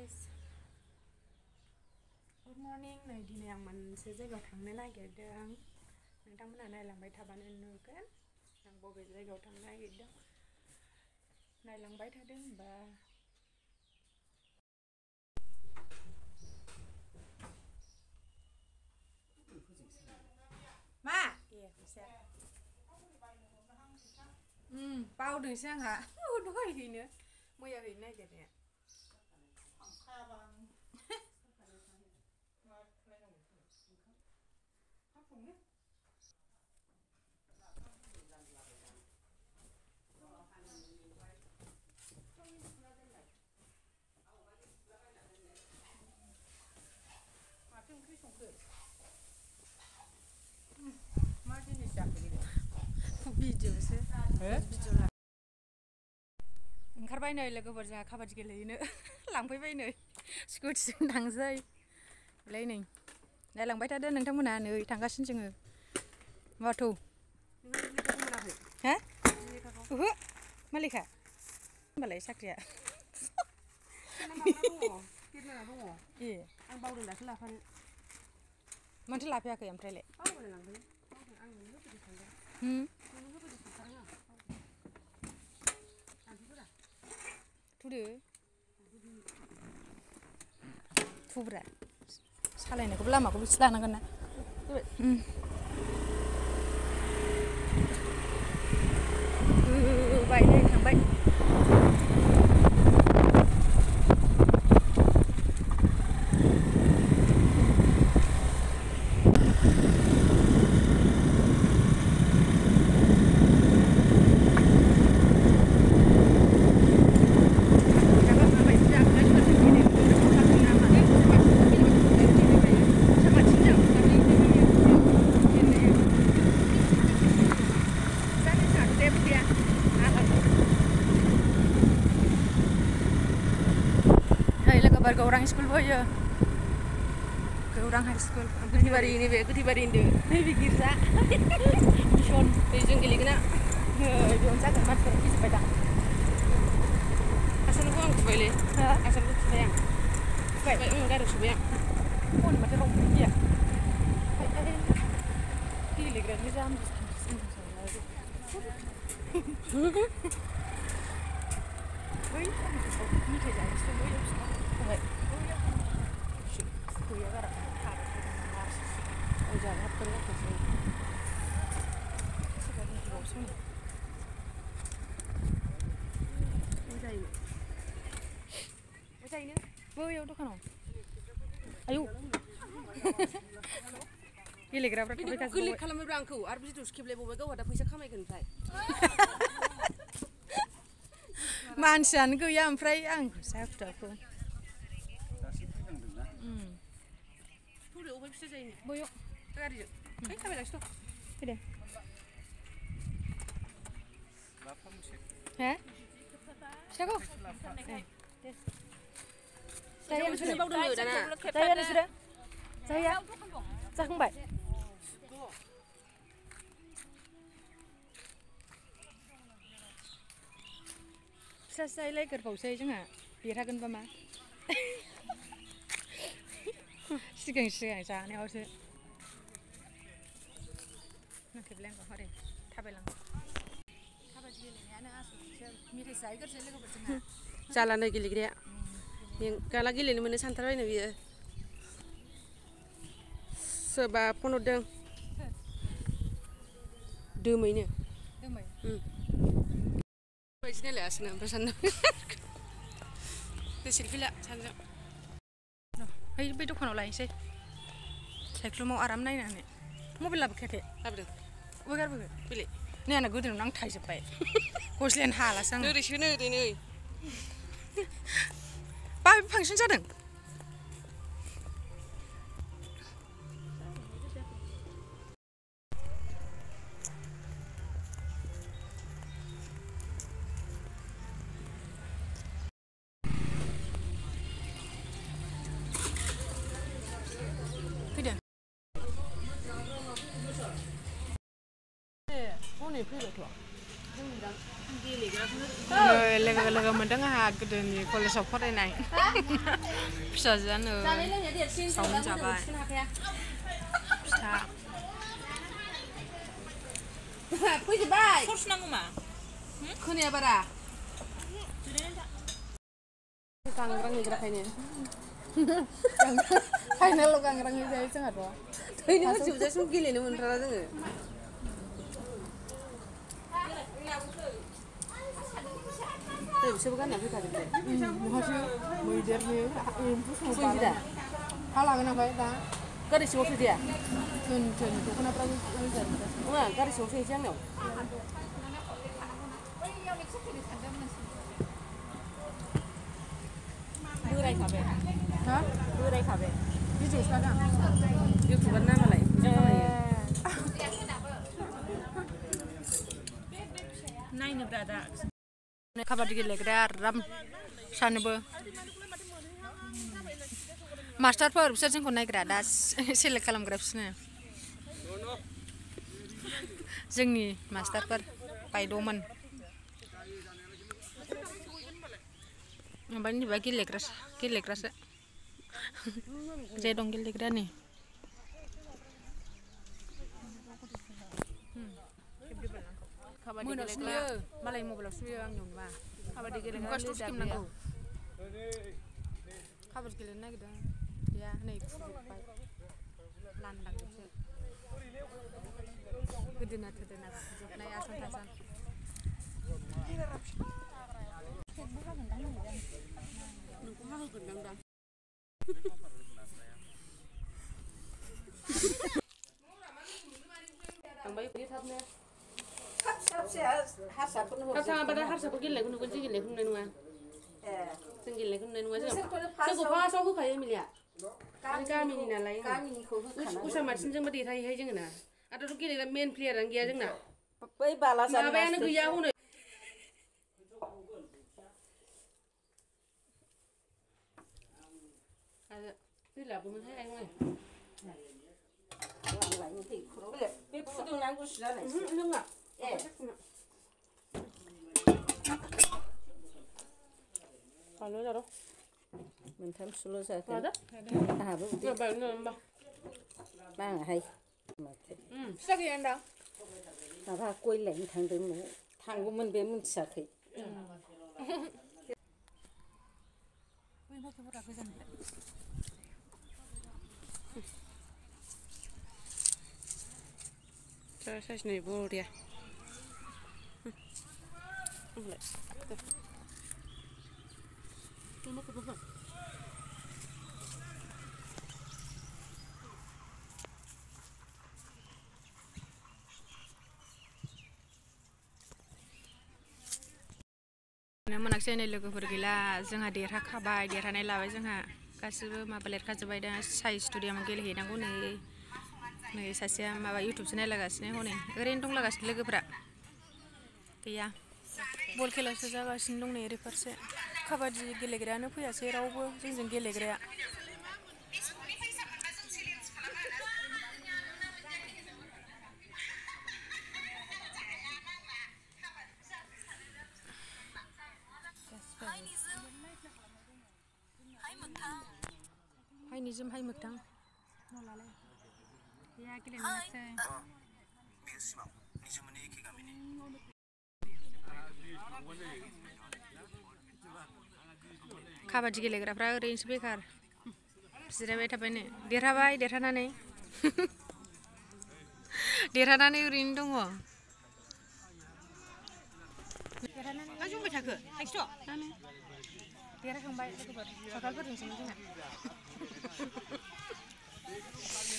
guys. Good morning. नै दिनै आं मोनसे जायगायाव थांनो नागिरदों. नोंथांमोना नायलांबाय थाबानो नुगोन आं बबे जायगायाव थांनो नागिरदों. नायलांबाय थादों होनबा. मा? ए फैसा. बावदोंसो आंहा. दहायनो मैया हैनो नागिरनाया. मा जिनिस जाखो भिडिअसो ओंखारबाय नै लोगोफोर जोंहा काबादि गेलेहैनो लांफैबाय नै स्कुटिजों थांसै लाय नै नायलांबाय थादो नोंथांमोना नै थांगासिनो जोङो माथो हा ओहो मा लेखा होमबालाय साख्रिया ए आं बावदों दासो लाफानो मानोथो लाफायाखै ओमफ्रायलाय थुदो थुब्रा सालायनायखौबो लामाखौबो एसे लानांगोन ना बायनै थांबाय गौरां स्कुल बोयो गौरां हाई स्कुल गोथैबारि नैबे गोथैबारि होनदो नैबे गिर्जा मिसन दैजों गेलेगोना बेयावनो जागोन मानसिफोरा फैजोब्बाय दा आसानखौ आं थुबायलै आसानखौ थुबाय आं थुबाय गारियाव सोबाय आं हनै माथो रावबो फैया गेलेग्रानि जाम्बि बै मेथाइ जानोसै बैयाव फिथा गैया बारा थाबाय जानो हाबगोन नाखौसो सोरबा दोनथ'बावसो मोजाङैनो बैयाव दखानाव आयौ गेलेग्राफ्रा गोरलै खालामोब्रा आंखौ आरो भिडिअ'सो खेबलायबावबाय गावहा दा फैसा खामायगोन ओमफ्राय मानसियानो गैया ओमफ्राय आं जाखु दाखु थौलेयाव फिसा जायो बैयाव गारिजों है थाबायलांसै दं फैदे हे फिसाखौ जाया नोंसोरो बावदोंनो दाना जाया नोंसोरो जाया जाखांबाय फिसासो जाहैलायगोरबावसै जोंहा देरहागोनबा मा सिगां जानायावसो नाथायब्ला आंखौ हरै थाबायलाङो काबादि गेलेनायानो आसलसो मेथाइ जाहैगोरसै लोगोफोरजोंहा जालानो गेलेग्राया गाला गेलेनो मोनो सानथारबायनो बियो सोरबा फन हरदों दोमैनो दोमै बायदि नायलायासैनो ओमफ्राय सानदों सेलफि ला सानजों है बै दखानाव लायनोसै सायख्लुमाव आराम नायनानै मबाइल लाबोखायाखै लाबोदों अबे गारबोखो बेलाय नै आंना गोदोनायाव नांथाजोब्बाय गस्लायानो हालासो आं ओरैसोनो ओरै नै बा फांसन जादों मोनदों आंहा गोदोनि कलेजाव फरायनाय फिसाजोआनो सावमिन जाबाय फिथा फैजोबबाय सर्स नांगौ मा खोनाया बारा गांग्रां हैग्राखायनो फाइनाल गांग्रां हैजायो जोंहाथ' थैनो जोबजासिम गेलेनो मोनथारा जोङो बिसोरबो गानना फैखाजोबबाय नोंहासो मैदेरनि एम्फौ समाव दा हा लागोन ओमफ्राय दा गारि सिङाव सोजाया धोन दख'नाफ्राबो नङा गारि सिङाव सोहैसै आंनाव बोरायखाबाय हा बोरायखाबाय भिडिअ'सो लादों इउटुबार ना मालाय नायनो दा काबादि गेलेग्रा आराम सानोबो मास्टारफोर बिसोर जोंखौ नायग्रा दा सेलेक्ट खालामग्रा बिसोरनो जोंनि मास्टारफोर बायद'मोन ओमफ्राय नैबा गेलेग्रासो जे दं गेलेग्रानि मोनाव सुयो मालाय मबाइलाव सुयो आंनियाव नुवा काबादि गेलेग्रा नांगौ काबादि गेलेनो नागिरदों गैया नै खुजोबबाय लांदांजोबसो गोदोना थोदोना खुजोबनाय आसान थासान नोंखौ मा होगोनदां दा थांबाय थाबनो हारसाफोर गेलेनायखौ नुगोन जों गेलेनायखौ नुनाय नङा जों गेलेनायखौ नुनाय नङा जोंखौ फार्स्टआव होखायो एमिलिया गामिनि नालाय उषा मार्टिनजोंबो देरहायोहाय जोङो ना आरोथ' गेलेग्रा मेन प्लेयारानो गैया जोंना बै माबायानो गैया हनै दै लाबोमोनहाय आयं बे फुदुंनानै गुसु जानाय लोङा बानलु जारो मोनथामसोल' जागोन आंहाबो नाङाहाय फिसा गैया होनदां माबा गय लायनो थांदों न'आव थांगौमोन बे मिथियाखै साइसनै बरिया मोनाखिसै नै लोगोफोर गैला जोंहा देरहाखाबाय देरहानाय लाबाय जोंहा गासिबो माबा लिरखाजोब्बाय दा साइ स्टुडियामाव गेलेहैनांगौ नै सासेया माबा इउटुबसो नायलागासिनो हनै ओरैनो दंलागासिनो लोगोफ्रा गैया बल खेलासो जागासिनो दं नै ओरै फारसे काबादि गेलेग्रायानो फैयासै रावबो जोंजों गेलेग्राया हाय निजोम हाय मोगथां नलालाय गैया गेलेनो मोनाखिसै काबादि गेलेग्राफ्रा ओरैनोसो बेखार जिरायबाय थाबायनो देरहाबाय देरहानानै ओरैनो दङ मा जमबाय थाखो देरहाखांबाय लोगोफोर सावथालफोरजोंसोमोन जोंना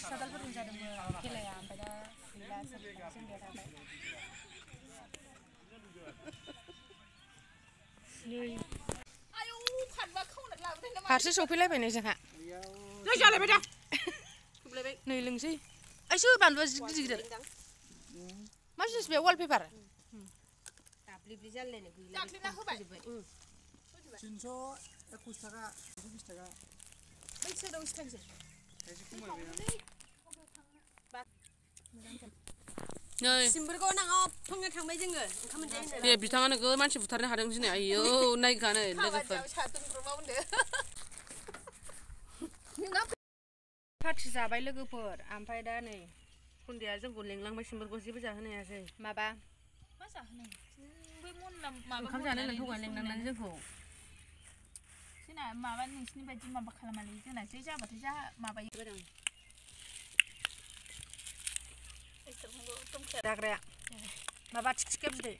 सावथालफोरजों जादोंमोन खेलाया ओमफ्राय दा गैला जों देरहाबाय फारसे सफैलायबाय नै जोंहा जालायबाय दा नै लोंसै आइसो बानलुआ गिदिर गिदिर मा जिनिस बे वालपेपार दाब्लिब्लि जालायनाय गैला दाख्लिना होबाय 321 टाका 120 टाका बै सोदाव सिथांसै सिम्बोरखौ नाङाव फुंनो थांबाय जोङो ओंखाम मोनजायो दे बिथाङा नोगोद मानसि बुथारनो हादों दिनै आयौ नायगानो लोगोफोर पार्टि जाबाय लोगोफोर ओमफ्राय दा नै खुन्दिया जोंखौ लेंलांबाय सिम्बोरखौ जेबो जाहोनो हायासै माबा मा जाहोनो बै मनला माबा ओंखाम जानो लोंथावगानो लेंनानै जोंखौ जोंना माबा नोंसिनि बायदि माबा खालामालै जोंना जे जाबाथाय जा माबायो जाग्राया माबा थिखथिखा बिदै